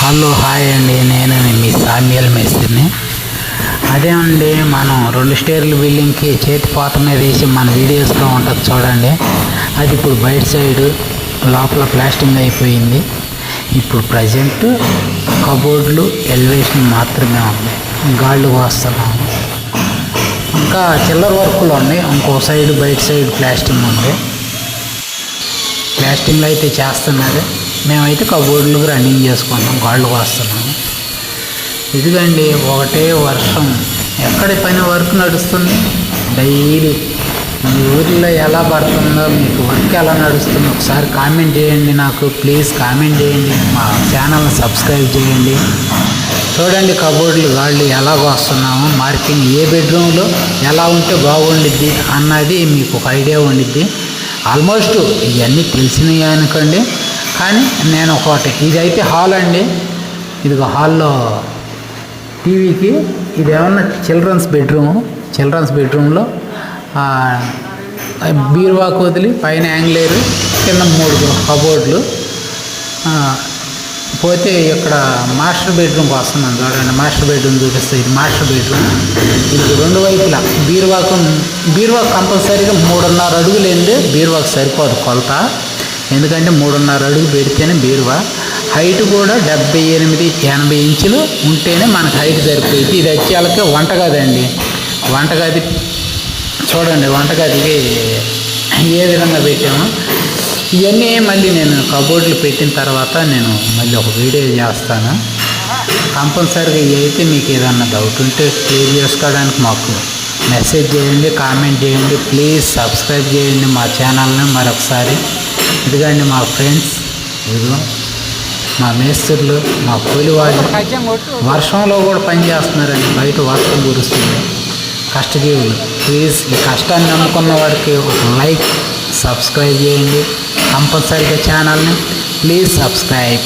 Hello hi అండి, నేను మీ Samuel మేస్త్రిని. అదే అండి, మనం 2 స్టేర్ల బిల్డింగ్కి చేతి పాత మీద వేసి మన వీడియోస్లో ఉంటుంది చూడండి. అది ఇప్పుడు బయట సైడ్ లోపల ప్లాస్టింగ్ అయిపోయింది. ఇప్పుడు ప్రజెంట్ కబోర్డ్లు ఎలివేషన్ మాత్రమే ఉంది, గాళ్ళు వస్తున్నాము. ఇంకా చిల్లర వర్కులు ఉన్నాయి. ఇంకో సైడ్ బయట సైడ్ ప్లాస్టింగ్ ఉంది. ప్లాస్టింగ్లో అయితే చేస్తున్నారు. మేమైతే కబోర్డులకు రన్నింగ్ చేసుకుంటాం, గాళ్ళు వస్తున్నాము. ఇదిగండి ఒకటే వర్షం, ఎక్కడి పని వర్క్ నడుస్తుంది డైలీ. మీ ఊరిలో ఎలా పడుతుందో, మీకు వర్క్ ఎలా నడుస్తుందో ఒకసారి కామెంట్ చేయండి. నాకు ప్లీజ్ కామెంట్ చేయండి, మా ఛానల్ని సబ్స్క్రైబ్ చేయండి. చూడండి కబోర్డులు గాళ్ళు ఎలా వస్తున్నాము. మార్కింగ్ ఏ బెడ్రూమ్లో ఎలా ఉంటే బాగుండిద్ది అన్నది మీకు ఒక ఐడియా ఉండిద్ది. ఆల్మోస్ట్ ఇవన్నీ తెలిసినవి అనుకోండి. కానీ నేను ఒకటి, ఇదైతే హాల్ అండి. ఇది హాల్లో టీవీకి, ఇది ఏమన్నా చిల్డ్రన్స్ బెడ్రూమ్లో బీరువాకు వదిలి పైన యాంగ్లేరు, కింద 3 కబోర్డులు. పోతే ఇక్కడ మాస్టర్ బెడ్రూమ్కి వస్తున్నాను చూడండి. మాస్టర్ బెడ్రూమ్ చూపిస్తే ఇది మాస్టర్ బెడ్రూమ్. ఇది 2 వైపులా బీరువాకు కంపల్సరీగా 3.5 అడుగులు ఏంది, బీరువాకు సరిపోదు కొలత. ఎందుకంటే 3.5 అడుగు పెడితేనే బీరువా. హైట్ కూడా 78-80 ఇంచులు ఉంటేనే మనకు హైట్ సరిపోయింది. ఇది వచ్చేళ్ళకి వంటగది అండి. వంటగది చూడండి, వంటగదికి ఏ విధంగా పెట్టాము. ఇవన్నీ మళ్ళీ నేను కబోర్డులు పెట్టిన తర్వాత నేను మళ్ళీ ఒక వీడియో చేస్తాను. కంపల్సరీగా ఇవి అయితే మీకు ఏదన్నా డౌట్ ఉంటే క్లియర్ చేసుకోవడానికి మాకు మెసేజ్ చేయండి, కామెంట్ చేయండి. ప్లీజ్ సబ్స్క్రైబ్ చేయండి మా ఛానల్ని మరొకసారి. ఇదిగండి మా ఫ్రెండ్స్, ఇదిగో మా మేస్త్రులు, మా కూలి వాళ్ళు వర్షంలో కూడా పని చేస్తున్నారండి. బయట వర్షం కురుస్తుంది. కష్టజీవులు, ప్లీజ్ ఈ కష్టాన్ని నమ్ముకున్న వారికి ఒక లైక్, సబ్స్క్రైబ్ చేయండి కంపల్సరీగా ఛానల్ని. Please subscribe.